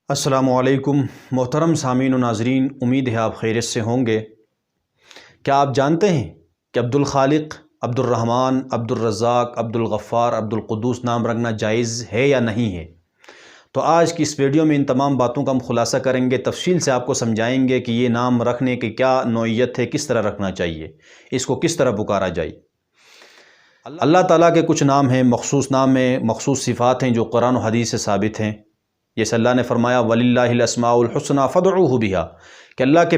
السلام علیکم محترم سامعین و ناظرین، امید ہے آپ خیریت سے ہوں گے۔ کیا آپ جانتے ہیں کہ عبدالخالق، عبدالرحمن، عبدالرزاق، عبدالغفار، عبدالقدوس نام رکھنا جائز ہے یا نہیں ہے؟ تو آج کی اس ویڈیو میں ان تمام باتوں کا ہم خلاصہ کریں گے، تفصیل سے آپ کو سمجھائیں گے کہ یہ نام رکھنے کی کیا نوعیت ہے، کس طرح رکھنا چاہیے، اس کو کس طرح پکارا جائے۔ اللہ تعالیٰ کے کچھ نام ہیں، مخصوص نام ہیں، مخصوص صفات ہیں جو قرآن و حدیث سے ثابت ہیں۔ جیسے اللہ نے فرمایا وَلِلَّهِ الْأَسْمَاءُ الْحُسْنَىٰ فَادْعُوهُ بِهَا، کہ اللہ کے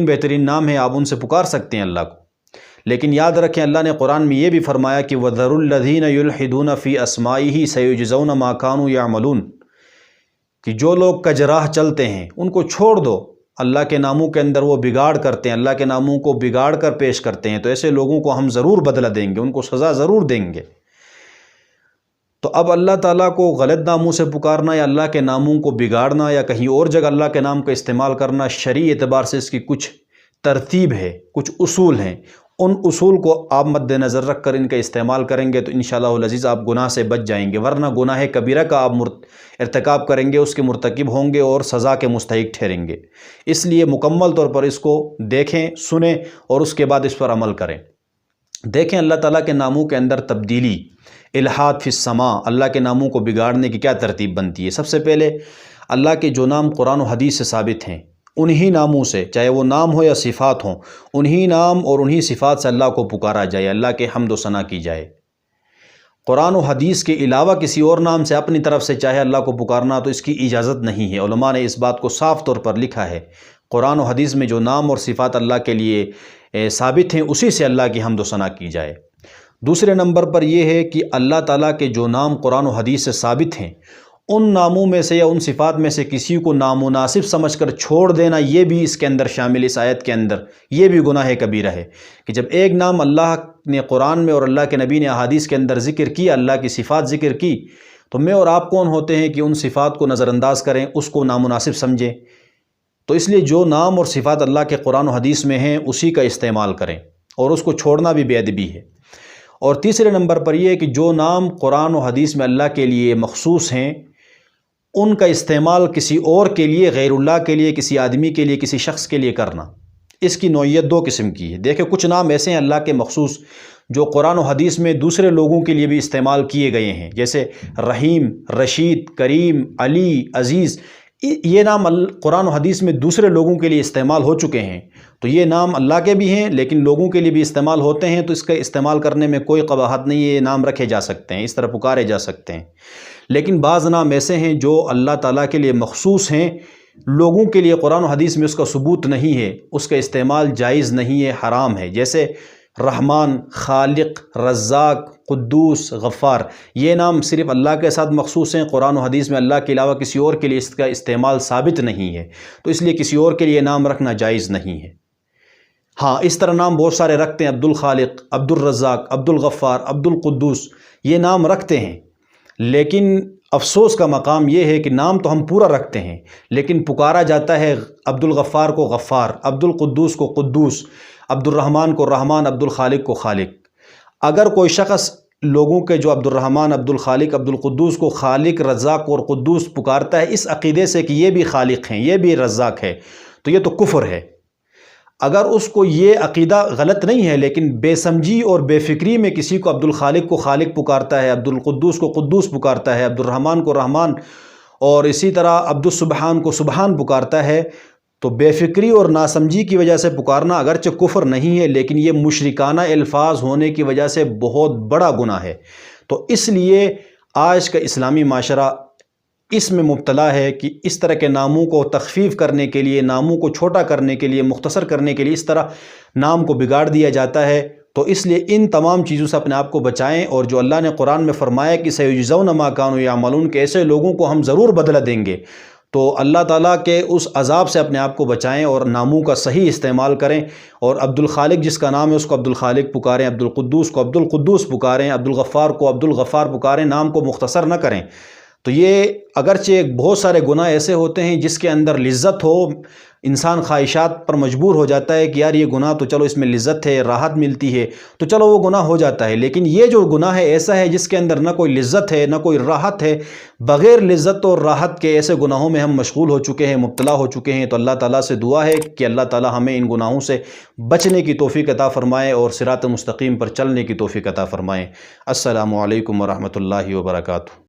بہترین نام ہیں، آپ ان سے پکار سکتے ہیں اللہ کو۔ لیکن یاد رکھیں اللہ نے قرآن میں یہ بھی فرمایا کہ وَذَرُوا الَّذِينَ يُلْحِدُونَ فِي أَسْمَائِهِ سَيُجْزَوْنَ مَا كَانُوا يَعْمَلُونَ، کہ جو لوگ کجراہ چلتے ہیں ان کو چھوڑ دو، اللہ کے ناموں کے اندر وہ بگاڑ کرتے ہیں، اللہ کے ناموں کو بگاڑ کر پیش کرتے ہیں، تو ایسے لوگوں کو ہم ضرور بدلہ دیں گے، ان کو سزا ضرور دیں گے۔ تو اب اللہ تعالیٰ کو غلط ناموں سے پکارنا یا اللہ کے ناموں کو بگاڑنا یا کہیں اور جگہ اللہ کے نام کا استعمال کرنا، شرعی اعتبار سے اس کی کچھ ترتیب ہے، کچھ اصول ہیں۔ ان اصول کو آپ مد نظر رکھ کر ان کا استعمال کریں گے تو انشاءاللہ العزیز آپ گناہ سے بچ جائیں گے، ورنہ گناہ کبیرہ کا آپ ارتکاب کریں گے، اس کے مرتکب ہوں گے اور سزا کے مستحق ٹھہریں گے۔ اس لیے مکمل طور پر اس کو دیکھیں، سنیں اور اس کے بعد اس پر عمل کریں۔ دیکھیں اللہ تعالیٰ کے ناموں کے اندر تبدیلی، الحاد فی السماء، اللہ کے ناموں کو بگاڑنے کی کیا ترتیب بنتی ہے۔ سب سے پہلے اللہ کے جو نام قرآن و حدیث سے ثابت ہیں انہی ناموں سے، چاہے وہ نام ہو یا صفات ہوں، انہی نام اور انہی صفات سے اللہ کو پکارا جائے، اللہ کے حمد و ثنا کی جائے۔ قرآن و حدیث کے علاوہ کسی اور نام سے اپنی طرف سے چاہے اللہ کو پکارنا تو اس کی اجازت نہیں ہے۔ علماء نے اس بات کو صاف طور پر لکھا ہے، قرآن و حدیث میں جو نام اور صفات اللہ کے لیے ثابت ہیں اسی سے اللہ کی حمد و ثنا کی جائے۔ دوسرے نمبر پر یہ ہے کہ اللہ تعالیٰ کے جو نام قرآن و حدیث سے ثابت ہیں ان ناموں میں سے یا ان صفات میں سے کسی کو نامناسب سمجھ کر چھوڑ دینا، یہ بھی اس کے اندر شامل، اس آیت کے اندر یہ بھی گناہ کبیرہ ہے کہ جب ایک نام اللہ نے قرآن میں اور اللہ کے نبی نے احادیث کے اندر ذکر کیا، اللہ کی صفات ذکر کی، تو میں اور آپ کون ہوتے ہیں کہ ان صفات کو نظر انداز کریں، اس کو نامناسب سمجھیں۔ تو اس لیے جو نام اور صفات اللہ کے قرآن و حدیث میں ہیں اسی کا استعمال کریں، اور اس کو چھوڑنا بھی بے ادبی ہے۔ اور تیسرے نمبر پر یہ ہے کہ جو نام قرآن و حدیث میں اللہ کے لیے مخصوص ہیں ان کا استعمال کسی اور کے لیے، غیر اللہ کے لیے، کسی آدمی کے لیے، کسی شخص کے لیے کرنا، اس کی نوعیت دو قسم کی ہے۔ دیکھیں کچھ نام ایسے ہیں اللہ کے مخصوص جو قرآن و حدیث میں دوسرے لوگوں کے لیے بھی استعمال کیے گئے ہیں، جیسے رحیم، رشید، کریم، علی، عزیز، یہ نام قرآن و حدیث میں دوسرے لوگوں کے لیے استعمال ہو چکے ہیں، تو یہ نام اللہ کے بھی ہیں لیکن لوگوں کے لیے بھی استعمال ہوتے ہیں، تو اس کا استعمال کرنے میں کوئی قباحت نہیں ہے، یہ نام رکھے جا سکتے ہیں، اس طرح پکارے جا سکتے ہیں۔ لیکن بعض نام ایسے ہیں جو اللہ تعالیٰ کے لیے مخصوص ہیں، لوگوں کے لیے قرآن و حدیث میں اس کا ثبوت نہیں ہے، اس کا استعمال جائز نہیں ہے، حرام ہے، جیسے رحمان، خالق، رزاق، قدوس، غفار، یہ نام صرف اللہ کے ساتھ مخصوص ہیں، قرآن و حدیث میں اللہ کے علاوہ کسی اور کے لیے اس کا استعمال ثابت نہیں ہے، تو اس لیے کسی اور کے لیے نام رکھنا جائز نہیں ہے۔ ہاں اس طرح نام بہت سارے رکھتے ہیں، عبدالخالق، عبدالرزاق، عبدالغفار، عبدالقدوس، یہ نام رکھتے ہیں، لیکن افسوس کا مقام یہ ہے کہ نام تو ہم پورا رکھتے ہیں لیکن پکارا جاتا ہے عبدالغفار کو غفار، عبدالقدوس کو قدوس، عبدالرحمن کو رحمان، عبدالخالق کو خالق۔ اگر کوئی شخص لوگوں کے جو عبدالرحمن، عبدالخالق، عبدالقدوس کو خالق، رزاق اور قدوس پکارتا ہے اس عقیدے سے کہ یہ بھی خالق ہیں، یہ بھی رزاق ہے، تو یہ تو کفر ہے۔ اگر اس کو یہ عقیدہ غلط نہیں ہے لیکن بے سمجھی اور بے فکری میں کسی کو عبدالخالق کو خالق پکارتا ہے، عبدالقدوس کو قدوس پکارتا ہے، عبدالرحمن کو رحمان اور اسی طرح عبدالسبحان کو سبحان پکارتا ہے، تو بے فکری اور ناسمجھی کی وجہ سے پکارنا اگرچہ کفر نہیں ہے لیکن یہ مشرکانہ الفاظ ہونے کی وجہ سے بہت بڑا گناہ ہے۔ تو اس لیے آج کا اسلامی معاشرہ اس میں مبتلا ہے کہ اس طرح کے ناموں کو تخفیف کرنے کے لیے، ناموں کو چھوٹا کرنے کے لیے، مختصر کرنے کے لیے اس طرح نام کو بگاڑ دیا جاتا ہے۔ تو اس لیے ان تمام چیزوں سے اپنے آپ کو بچائیں، اور جو اللہ نے قرآن میں فرمایا کہ سَيُجْزَوْنَ مَا كَانُوا يَعْمَلُونَ، کہ ایسے لوگوں کو ہم ضرور بدلہ دیں گے، تو اللہ تعالیٰ کے اس عذاب سے اپنے آپ کو بچائیں اور ناموں کا صحیح استعمال کریں، اور عبدالخالق جس کا نام ہے اس کو عبدالخالق پکاریں، عبدالقدوس کو عبدالقدوس پکاریں، عبدالغفار کو عبدالغفار پکاریں، نام کو مختصر نہ کریں۔ تو یہ اگرچہ بہت سارے گناہ ایسے ہوتے ہیں جس کے اندر لذت ہو، انسان خواہشات پر مجبور ہو جاتا ہے کہ یار یہ گناہ تو چلو اس میں لذت ہے، راحت ملتی ہے، تو چلو وہ گناہ ہو جاتا ہے، لیکن یہ جو گناہ ہے ایسا ہے جس کے اندر نہ کوئی لذت ہے نہ کوئی راحت ہے، بغیر لذت اور راحت کے ایسے گناہوں میں ہم مشغول ہو چکے ہیں، مبتلا ہو چکے ہیں۔ تو اللہ تعالیٰ سے دعا ہے کہ اللہ تعالیٰ ہمیں ان گناہوں سے بچنے کی توفیق عطا فرمائے اور صراط مستقیم پر چلنے کی توفیق عطا فرمائے۔ السلام علیکم ورحمۃ اللہ وبرکاتہ۔